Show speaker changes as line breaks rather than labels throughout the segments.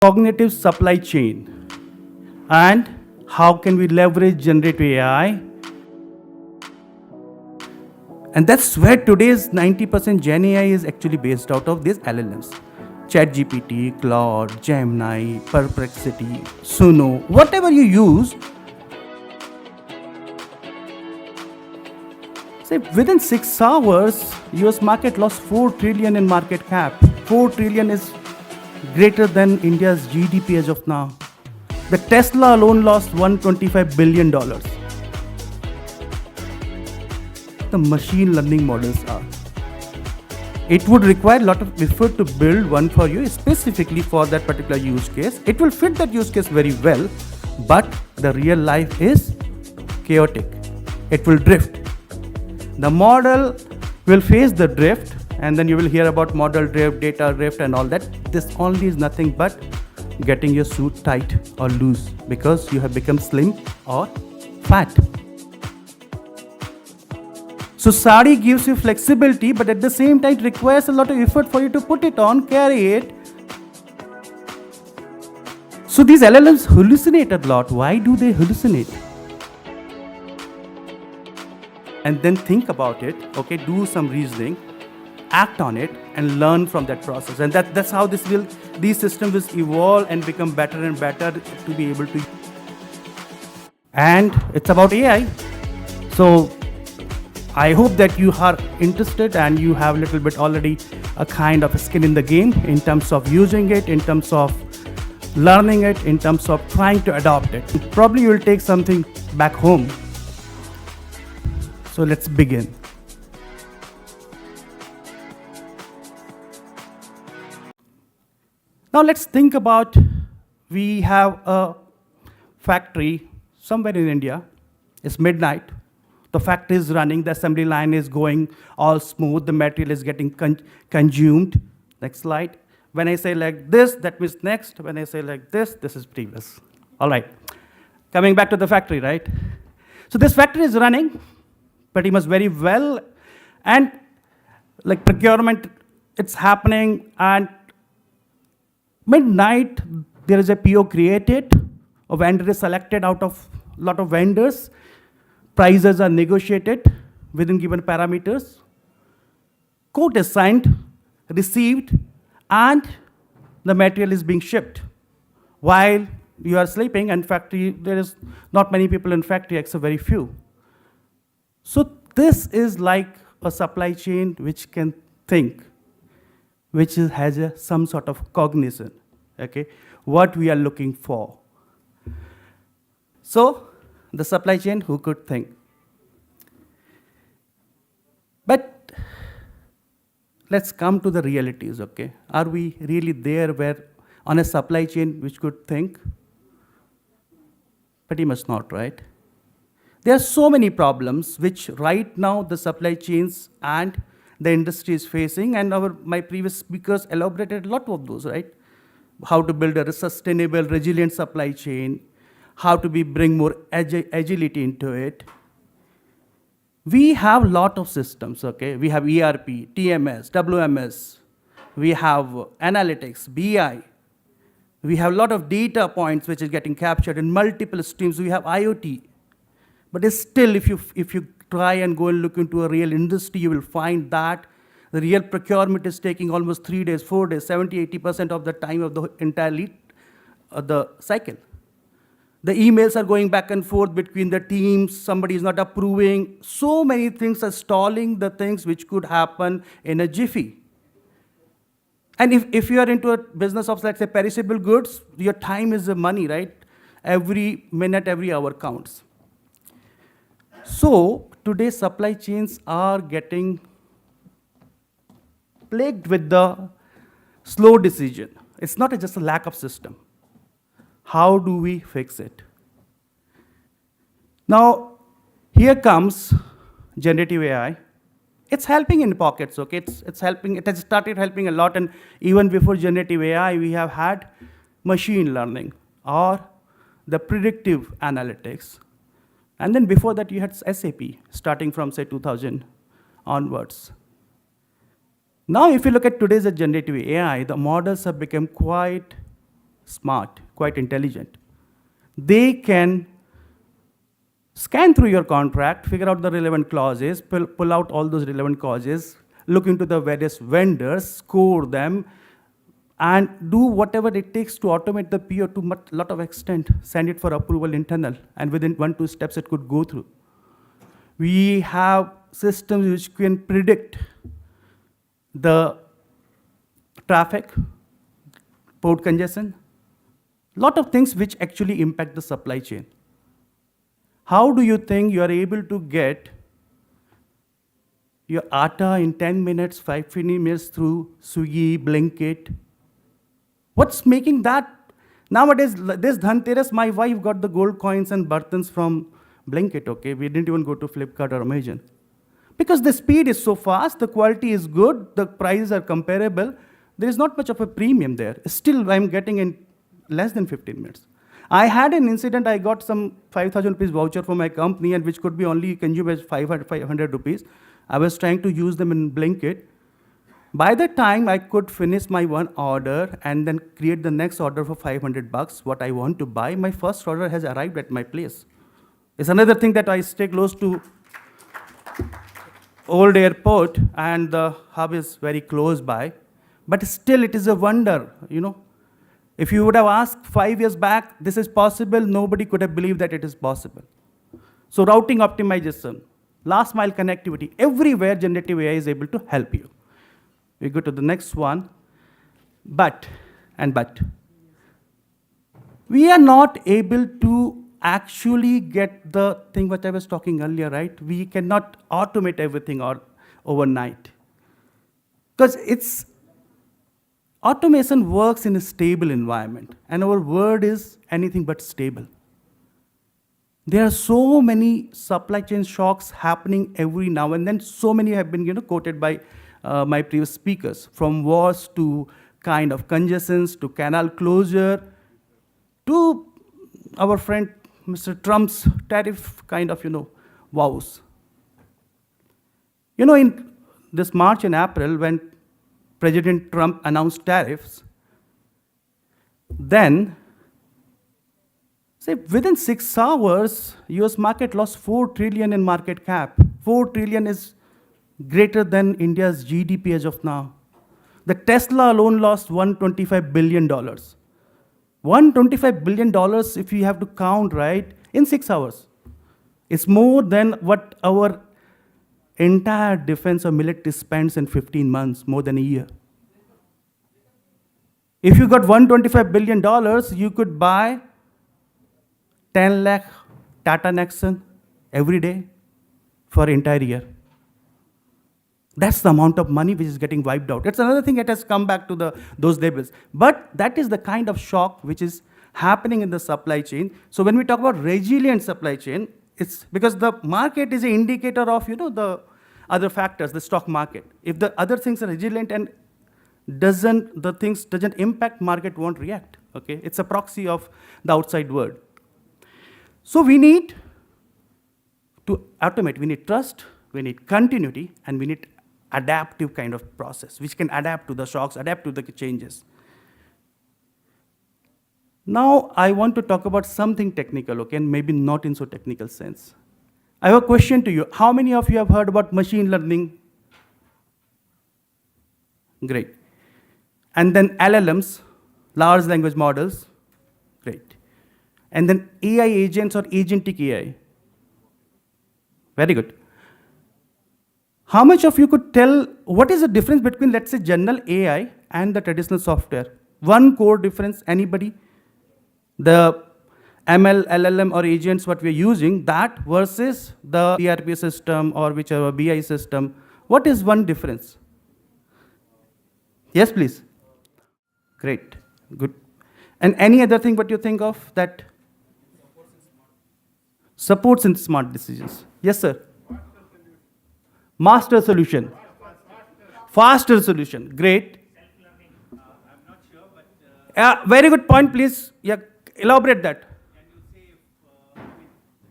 cognitive supply chain and how can we leverage generative AI. And that's where today's 90% Gen AI is actually based out of these LLMs. ChatGPT, Claude, Gemini, Perplexity, Suno, whatever you use. Say within 6 hours, US market lost 4 trillion in market cap. 4 trillion is greater than India's GDP as of now. The Tesla alone lost $125 billion. The machine learning models are. It would require a lot of effort to build one for you, specifically for that particular use case. It will fit that use case very well, but the real life is chaotic. It will drift. The model will face the drift, and then you will hear about model drift, data drift, and all that. This only is nothing but getting your suit tight or loose because you have become slim or fat. So sari gives you flexibility, but at the same time it requires a lot of effort for you to put it on, carry it. So these LLMs hallucinate a lot. Why do they hallucinate? And then think about it, okay, do some reasoning, act on it, and learn from that process. And that's how these systems will evolve and become better and better to be able to. And it's about AI. So I hope that you are interested and you have a little bit already a kind of a skin in the game in terms of using it, in terms of learning it, in terms of trying to adopt it. Probably you will take something back home. So let's begin. Now let's think about, we have a factory somewhere in India. It's midnight. The factory is running, the assembly line is going all smooth, the material is getting consumed. Next slide. When I say like this, that means next. When I say like this is previous. All right. Coming back to the factory, right? So this factory is running pretty much very well, and like procurement, it's happening, and midnight there is a PO created, a vendor is selected out of a lot of vendors, prices are negotiated within given parameters, quote is signed, received, and the material is being shipped. While you are sleeping, and factory, there is not many people in factory except very few. So this is like a supply chain which can think, which has some sort of cognition, okay? What we are looking for. So the supply chain, who could think? But let's come to the realities, okay? Are we really there where on a supply chain which could think? Pretty much not, right? There are so many problems which right now the supply chains and the industry is facing, and my previous speakers elaborated a lot of those, right? How to build a sustainable, resilient supply chain, how to bring more agility into it. We have a lot of systems, okay? We have ERP, TMS, WMS, we have analytics, BI, we have a lot of data points which is getting captured in multiple streams, we have IoT. But still, if you try and go and look into a real industry, you will find that the real procurement is taking almost 3 days, 4 days, 70, 80% of the time of the entire the cycle. The emails are going back and forth between the teams, somebody is not approving. So many things are stalling the things which could happen in a jiffy. And if you are into a business of, let's say, perishable goods, your time is the money, right? Every minute, every hour counts. So today supply chains are getting plagued with the slow decision. It's not just a lack of system. How do we fix it? Now, here comes generative AI. It's helping in pockets, okay? It's helping, it has started helping a lot, and even before generative AI, we have had machine learning or the predictive analytics. And then before that, you had SAP, starting from, say, 2000 onwards. Now, if you look at today's generative AI, the models have become quite smart, quite intelligent. They can scan through your contract, figure out the relevant clauses, pull out all those relevant clauses, look into the various vendors, score them, and do whatever it takes to automate the PO to a lot of extent, send it for approval internal, and within 1-2 steps it could go through. We have systems which can predict the traffic, port congestion, lot of things which actually impact the supply chain. How do you think you are able to get your atta in 10 minutes, 15 minutes through Swiggy, Blinkit? What's making that? Nowadays, this Dhanteras, my wife got the gold coins and bartans from Blinkit, okay? We didn't even go to Flipkart or Amazon. Because the speed is so fast, the quality is good, the prices are comparable, there is not much of a premium there. Still, I'm getting in less than 15 minutes. I had an incident, I got some 5,000 rupees voucher for my company, and which could be only consumed as 500 rupees. I was trying to use them in Blinkit. By the time I could finish my one order and then create the next order for 500 bucks, what I want to buy, my first order has arrived at my place. It's another thing that I stay close to old airport, and the hub is very close by. But still, it is a wonder, you know. If you would have asked 5 years back, this is possible, nobody could have believed that it is possible. So routing optimization, last mile connectivity, everywhere generative AI is able to help you. We go to the next one. But, we are not able to actually get the thing what I was talking earlier, right? We cannot automate everything overnight. Because automation works in a stable environment, and our word is anything but stable. There are so many supply chain shocks happening every now and then. So many have been quoted by my previous speakers, from wars to kind of congestions to canal closure to our friend Mr. Trump's tariff kind of vows. In this March and April, when President Trump announced tariffs, then, say, within 6 hours, US market lost 4 trillion in market cap. 4 trillion is greater than India's GDP as of now. The Tesla alone lost $125 billion. $125 billion, if you have to count, right, in 6 hours. It's more than what our entire defense or military spends in 15 months, more than a year. If you got $125 billion, you could buy 10 lakh Tata Nexon every day for entire year. That's the amount of money which is getting wiped out. It's another thing that has come back to those labels. But that is the kind of shock which is happening in the supply chain. So when we talk about resilient supply chain, it's because the market is an indicator of the other factors, the stock market. If the other things are resilient and the things doesn't impact, market won't react. Okay, it's a proxy of the outside world. So we need to automate. We need trust, we need continuity, and we need adaptive kind of process, which can adapt to the shocks, adapt to the changes. Now I want to talk about something technical, okay, and maybe not in so technical sense. I have a question to you. How many of you have heard about machine learning? Great. And then LLMs, large language models. Great. And then AI agents or agentic AI. Very good. How much of you could tell what is the difference between, let's say, general AI and the traditional software? One core difference, anybody? The ML, LLM, or agents what we're using, that versus the ERP system or whichever BI system. What is one difference? Yes, please. Great, good. And any other thing what you think of that supports in smart decisions? Yes, sir. Master solution. Faster solution. Great.
I'm not sure, but
very good point, please. Yeah, elaborate that.
can you say if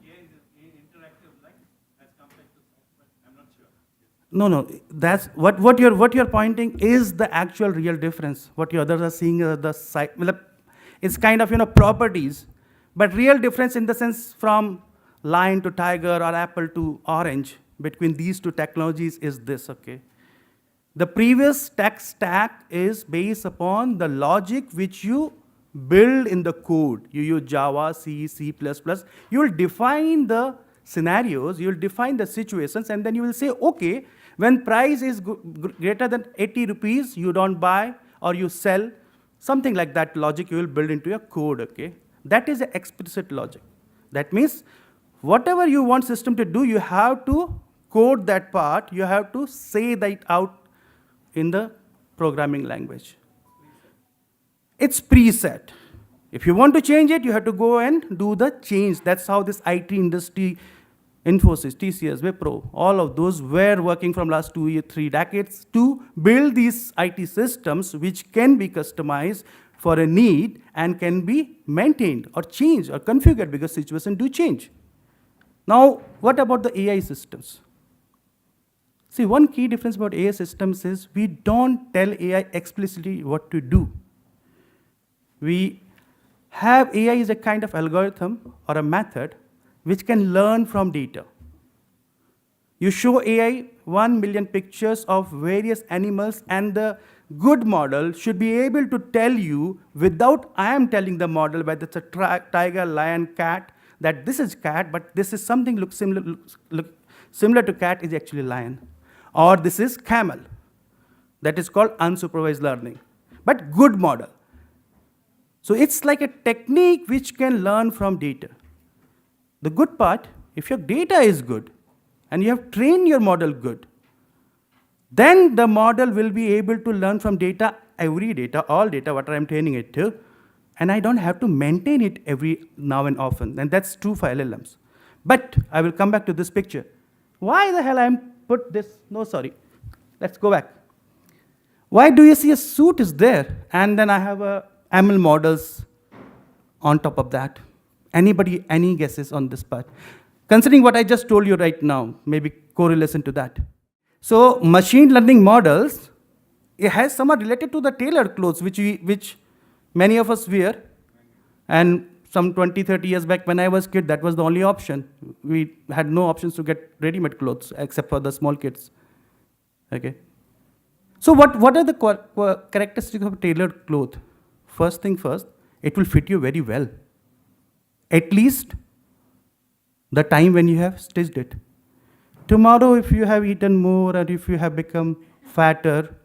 AI is interactive like as compared to software? I'm not sure.
No. That's what you're pointing is the actual real difference. What you others are seeing the side. It's kind of, properties. But real difference in the sense from lion to tiger or apple to orange between these two technologies is this, okay? The previous tech stack is based upon the logic which you build in the code. You use Java, C, C++. You will define the scenarios, you will define the situations, and then you will say, okay, when price is greater than 80 rupees, you don't buy or you sell. Something like that logic you will build into your code, okay? That is an explicit logic. That means whatever you want system to do, you have to code that part, you have to say that out in the programming language. It's preset. If you want to change it, you have to go and do the change. That's how this IT industry, Infosys, TCS, Wipro, all of those were working from last 2 or 3 decades to build these IT systems which can be customized for a need and can be maintained or changed or configured because situations do change. Now, what about the AI systems? See, one key difference about AI systems is we don't tell AI explicitly what to do. We have AI is a kind of algorithm or a method which can learn from data. You show AI 1 million pictures of various animals, and the good model should be able to tell you without I am telling the model whether it's a tiger, lion, cat, that this is cat, but this is something looks similar to cat is actually lion. Or this is camel. That is called unsupervised learning, but good model. So it's like a technique which can learn from data. The good part, if your data is good and you have trained your model good, then the model will be able to learn from data, every data, all data, what I'm training it to, and I don't have to maintain it every now and often. And that's true for LLMs. But I will come back to this picture. Why the hell I'm put this? No, sorry. Let's go back. Why do you see a suit is there, and then I have a ML models on top of that? Anybody, any guesses on this part? Considering what I just told you right now, maybe correlation to that. So machine learning models, it has somewhat related to the tailored clothes which many of us wear. And some 20, 30 years back when I was a kid, that was the only option. We had no options to get ready-made clothes except for the small kids. Okay. So what are the characteristics of tailored cloth? First thing first, it will fit you very well. At least the time when you have stitched it. Tomorrow, if you have eaten more or if you have become fatter,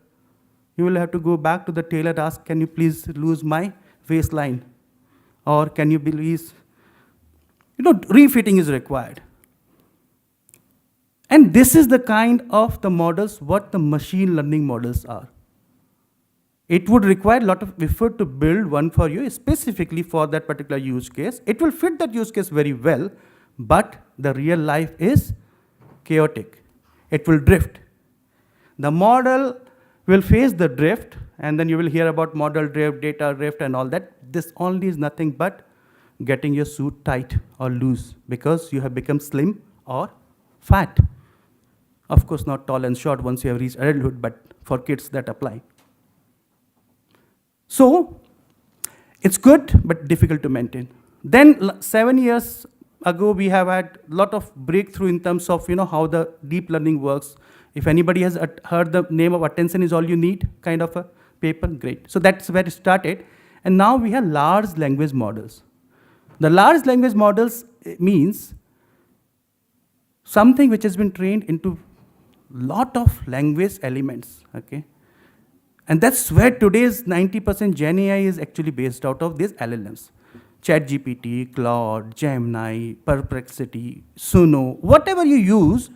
you will have to go back to the tailor and ask, can you please lose my waistline? Or can you please, refitting is required. And this is the kind of the models what the machine learning models are. It would require a lot of effort to build one for you, specifically for that particular use case. It will fit that use case very well, but the real life is chaotic. It will drift. The model will face the drift, and then you will hear about model drift, data drift, and all that. This only is nothing but getting your suit tight or loose because you have become slim or fat. Of course, not tall and short once you have reached adulthood, but for kids that apply. So it's good, but difficult to maintain. Then 7 years ago, we have had a lot of breakthrough in terms of how the deep learning works. If anybody has heard the name of attention is all you need kind of a paper, great. So that's where it started. And now we have large language models. The large language models means something which has been trained into lot of language elements, okay? And that's where today's 90% GenAI is actually based out of these LLMs. ChatGPT, Claude, Gemini, Perplexity, Suno, whatever you use,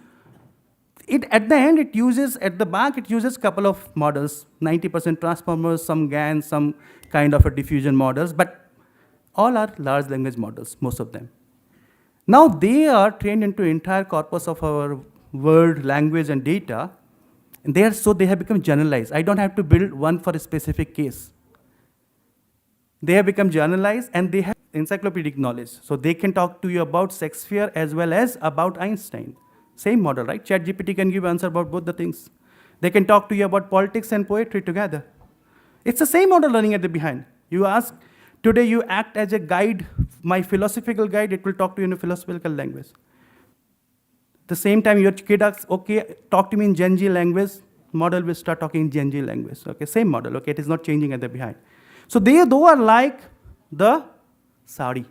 at the end, it uses a couple of models, 90% transformers, some GAN, some kind of a diffusion models, but all are large language models, most of them. Now they are trained into entire corpus of our world, language, and data, and they have become generalized. I don't have to build one for a specific case. They have become generalized, and they have encyclopedic knowledge. So they can talk to you about Shakespeare as well as about Einstein. Same model, right? ChatGPT can give answer about both the things. They can talk to you about politics and poetry together. It's the same model running at the behind. You ask Today you act as a guide, my philosophical guide, it will talk to you in a philosophical language. The same time your kid asks, okay, talk to me in Gen Z language, model will start talking in Gen Z language. Okay, same model, okay, it is not changing at the behind. So they though are like the sari.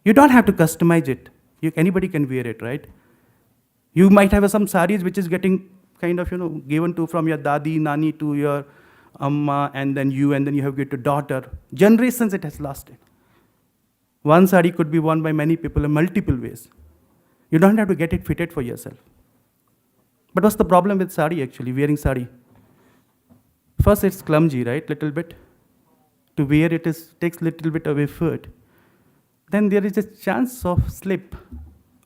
You don't have to customize it. Anybody can wear it, right? You might have some saris which is getting kind of, given to from your dadi, nani to your amma, and then you have get to daughter. Generations it has lasted. One sari could be worn by many people in multiple ways. You don't have to get it fitted for yourself. But what's the problem with sari actually, wearing sari? First, it's clumsy, right? Little bit. To wear it takes little bit of effort. Then there is a chance of slip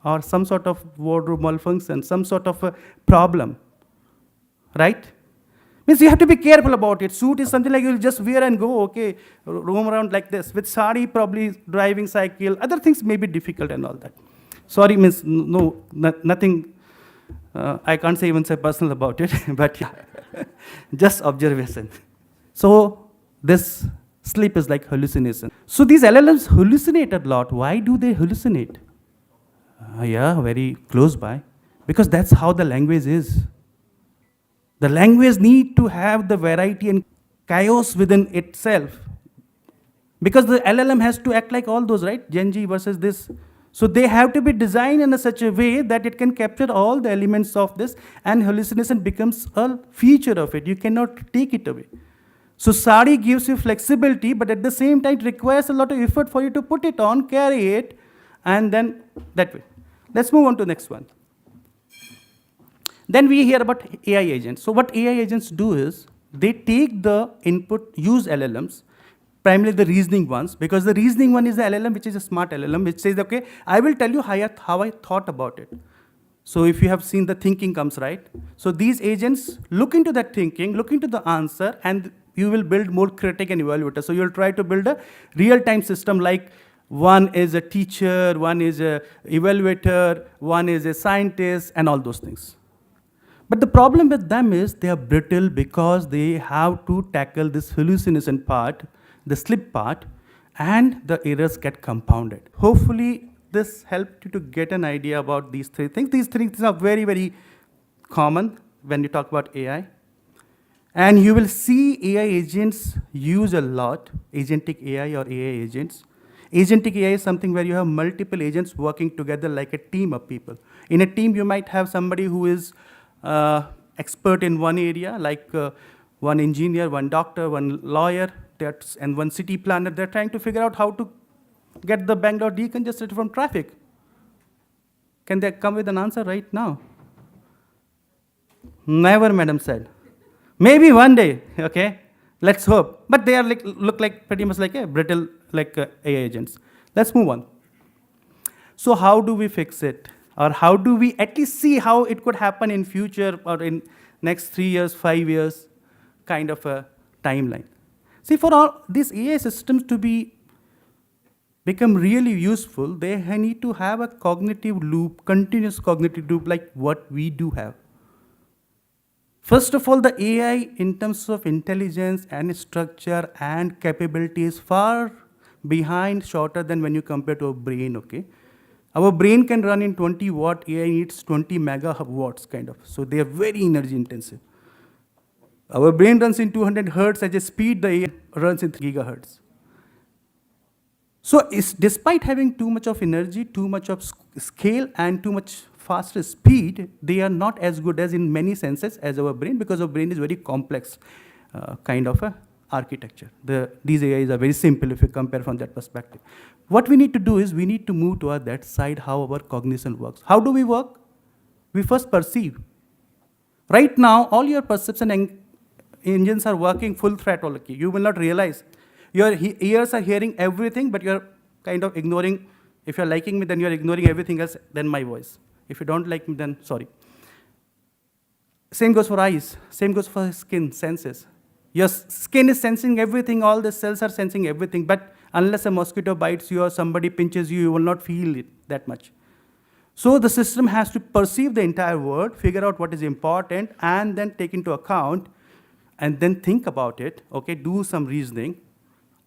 or some sort of wardrobe malfunction, some sort of a problem, right? Means you have to be careful about it. Suit is something like you'll just wear and go, okay, roam around like this. With sari, probably driving cycle, other things may be difficult and all that. Sorry means nothing, I can't say even say personal about it, but yeah, just observation. So this sleep is like hallucination. So these LLMs hallucinate a lot. Why do they hallucinate? Yeah, very close by. Because that's how the language is. The language need to have the variety and chaos within itself. Because the LLM has to act like all those, right? Gen Z versus this. So they have to be designed in such a way that it can capture all the elements of this, and hallucination becomes a feature of it. You cannot take it away. So sari gives you flexibility, but at the same time, it requires a lot of effort for you to put it on, carry it, and then that way. Let's move on to the next one. Then we hear about AI agents. So what AI agents do is, they take the input, use LLMs, primarily the reasoning ones, because the reasoning one is the LLM, which is a smart LLM, which says, okay, I will tell you how I thought about it. So if you have seen the thinking comes, right? So these agents look into that thinking, look into the answer, and you will build more critic and evaluator. So you'll try to build a real-time system like one is a teacher, one is a evaluator, one is a scientist, and all those things. But the problem with them is they are brittle because they have to tackle this hallucination part, the slip part, and the errors get compounded. Hopefully, this helped you to get an idea about these three things. These three things are very, very common when you talk about AI. And you will see AI agents use a lot, agentic AI or AI agents. Agentic AI is something where you have multiple agents working together like a team of people. In a team, you might have somebody who is expert in one area, like one engineer, one doctor, one lawyer, and one city planner. They're trying to figure out how to get the Bangalore decongested from traffic. Can they come with an answer right now? Never, madam said. Maybe one day, okay? Let's hope. But they are look like pretty much like a brittle, like AI agents. Let's move on. So how do we fix it? Or how do we at least see how it could happen in future or in next 3 years, 5 years, kind of a timeline? See, for all these AI systems to become really useful, they need to have a cognitive loop, continuous cognitive loop like what we do have. First of all, the AI in terms of intelligence and structure and capability is far behind, shorter than when you compare to a brain, okay? Our brain can run in 20 watt, AI needs 20 megawatts kind of. So they are very energy intensive. Our brain runs in 200 hertz at a speed, the AI runs in 3 gigahertz. So despite having too much of energy, too much of scale, and too much faster speed, they are not as good as in many senses as our brain, because our brain is very complex kind of a architecture. These AIs are very simple if you compare from that perspective. What we need to do is we need to move toward that side, how our cognition works. How do we work? We first perceive. Right now, all your perception engines are working full throttle. Okay? You will not realize. Your ears are hearing everything, but you're kind of ignoring. If you're liking me, then you're ignoring everything else than my voice. If you don't like me, then sorry. Same goes for eyes. Same goes for skin, senses. Your skin is sensing everything. All the cells are sensing everything. But unless a mosquito bites you or somebody pinches you, you will not feel it that much. So the system has to perceive the entire world, figure out what is important, and then take into account. and then think about it, okay, do some reasoning,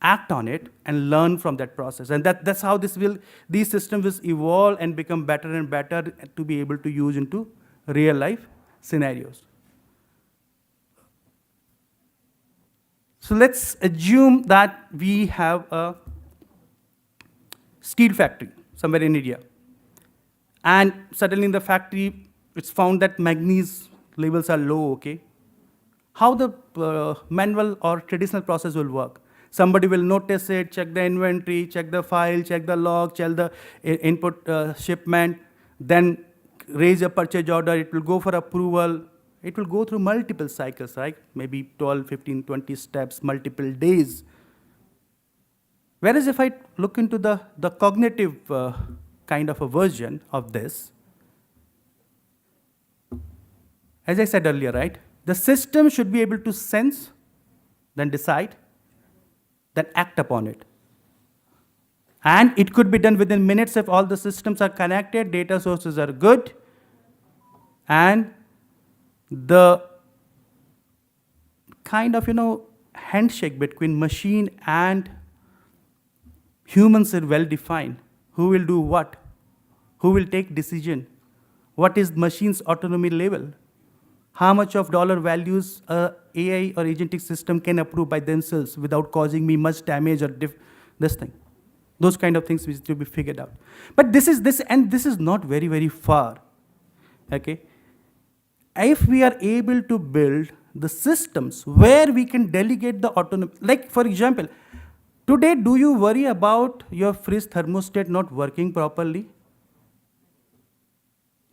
act on it, and learn from that process. And that's how these systems will evolve and become better and better to be able to use into real life scenarios. So let's assume that we have a steel factory somewhere in India. And suddenly in the factory, it's found that manganese levels are low, okay? How the manual or traditional process will work? Somebody will notice it, check the inventory, check the file, check the log, check the input shipment, then raise a purchase order, it will go for approval. It will go through multiple cycles, right? Maybe 12, 15, 20 steps, multiple days. Whereas if I look into the cognitive kind of a version of this, as I said earlier, right? The system should be able to sense, then decide, then act upon it. And it could be done within minutes if all the systems are connected, data sources are good, and the kind of, handshake between machine and humans are well defined. Who will do what? Who will take decision? What is machine's autonomy level? How much of dollar values a AI or agentic system can approve by themselves without causing me much damage or this thing? Those kind of things need to be figured out. But this is not very, very far. Okay? If we are able to build the systems where we can delegate the autonomy, like for example, today do you worry about your fridge thermostat not working properly?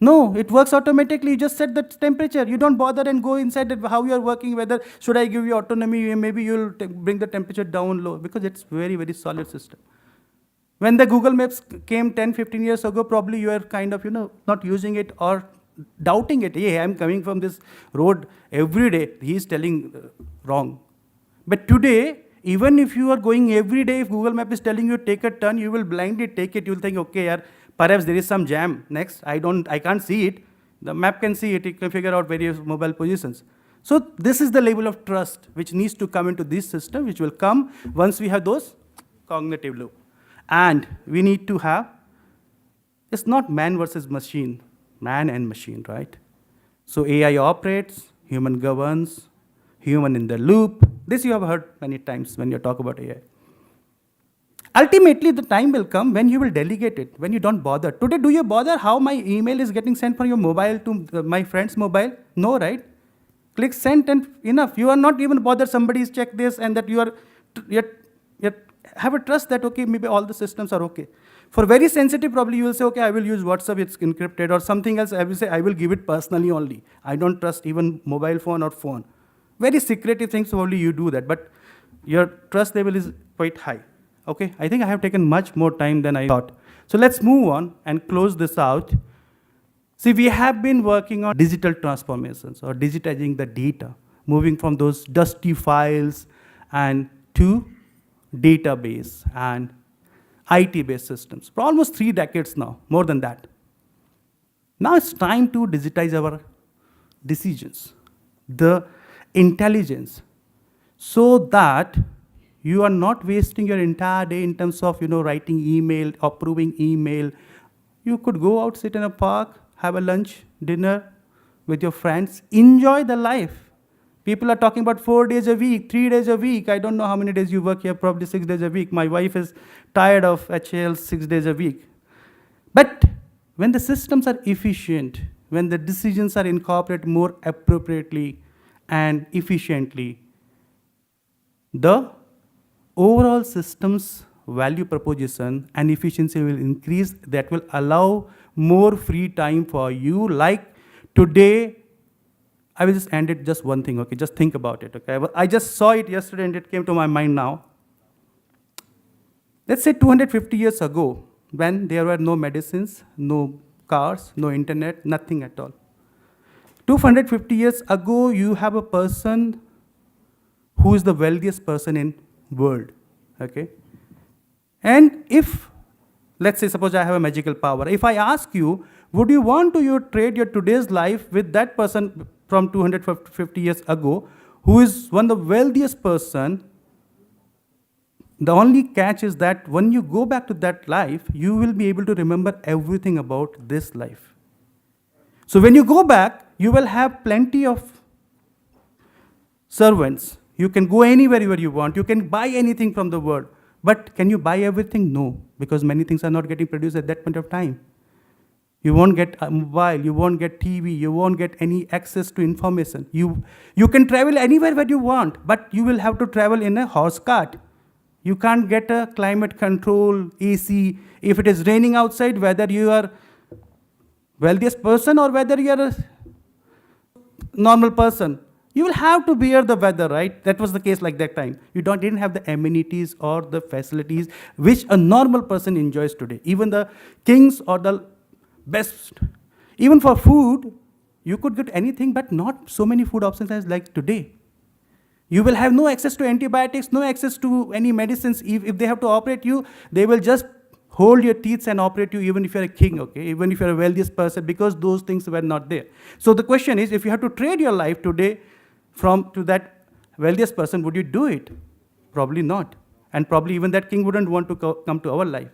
No, it works automatically. You just set the temperature. You don't bother and go inside it, how you are working, whether should I give you autonomy, maybe you'll bring the temperature down low, because it's very, very solid system. When the Google Maps came 10, 15 years ago, probably you are kind of, not using it or doubting it. Hey, I'm coming from this road every day. He's telling wrong. But today, even if you are going every day, if Google Map is telling you take a turn, you will blindly take it. You'll think, okay, yaar, perhaps there is some jam next. I can't see it. The map can see it. It can figure out various mobile positions. So this is the level of trust which needs to come into this system, which will come once we have those cognitive loop. And we need to have, it's not man versus machine, man and machine, right? So AI operates, human governs, human in the loop. This you have heard many times when you talk about AI. Ultimately, the time will come when you will delegate it, when you don't bother. Today, do you bother how my email is getting sent from your mobile to my friend's mobile? No, right? Click send and enough. You are not even bothered somebody's checked this and that you are yet have a trust that, okay, maybe all the systems are okay. For very sensitive, probably you will say, okay, I will use WhatsApp, it's encrypted, or something else. I will say, I will give it personally only. I don't trust even mobile phone or phone. Very secretive things, only you do that. But your trust level is quite high. Okay, I think I have taken much more time than I thought. So let's move on and close this out. See, we have been working on digital transformations or digitizing the data, moving from those dusty files and to database and IT-based systems for almost 3 decades now, more than that. Now it's time to digitize our decisions, the intelligence, so that you are not wasting your entire day in terms of writing email, approving email. You could go out, sit in a park, have a lunch, dinner with your friends, enjoy the life. People are talking about 4 days a week, 3 days a week. I don't know how many days you work here, probably 6 days a week. My wife is tired of HL 6 days a week. But when the systems are efficient, when the decisions are incorporated more appropriately and efficiently, the overall system's value proposition and efficiency will increase. That will allow more free time for you. Like today, I will just end it just one thing, okay? Just think about it, okay? I just saw it yesterday and it came to my mind now. Let's say 250 years ago, when there were no medicines, no cars, no internet, nothing at all. 250 years ago, you have a person who is the wealthiest person in world, okay? And if, let's say, suppose I have a magical power. If I ask you, would you want to trade your today's life with that person from 250 years ago, who is one of the wealthiest person. The only catch is that when you go back to that life, you will be able to remember everything about this life. So when you go back, you will have plenty of servants. You can go anywhere where you want. You can buy anything from the world. But can you buy everything? No, because many things are not getting produced at that point of time. You won't get a mobile, you won't get TV, you won't get any access to information. You can travel anywhere where you want, but you will have to travel in a horse cart. You can't get a climate control, AC. If it is raining outside, whether you are wealthiest person or whether you are a normal person, you will have to bear the weather, right? That was the case like that time. You didn't have the amenities or the facilities which a normal person enjoys today. Even the kings or the best, even for food, you could get anything, but not so many food options as like today. You will have no access to antibiotics, no access to any medicines. If they have to operate you, they will just hold your teeth and operate you even if you're a king, okay? Even if you're a wealthiest person, because those things were not there. So the question is, if you have to trade your life today to that wealthiest person, would you do it? Probably not. And probably even that king wouldn't want to come to our life.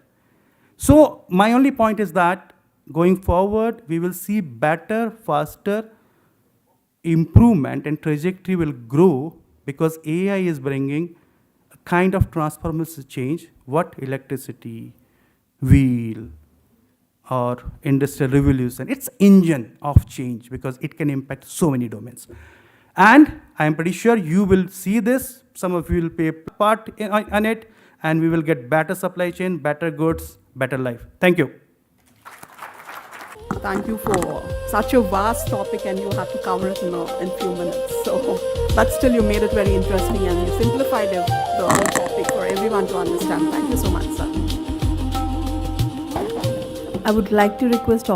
So my only point is that going forward, we will see better, faster improvement, and trajectory will grow because AI is bringing a kind of transformative change, what electricity, wheel, or industrial revolution. It's engine of change because it can impact so many domains. And I'm pretty sure you will see this. Some of you will pay part on it, and we will get better supply chain, better goods, better life. Thank you.
Thank you for such a vast topic, and you have to cover it in few minutes. So, but still you made it very interesting and you simplified the whole topic for everyone to understand. Thank you so much, sir.
I would like to request all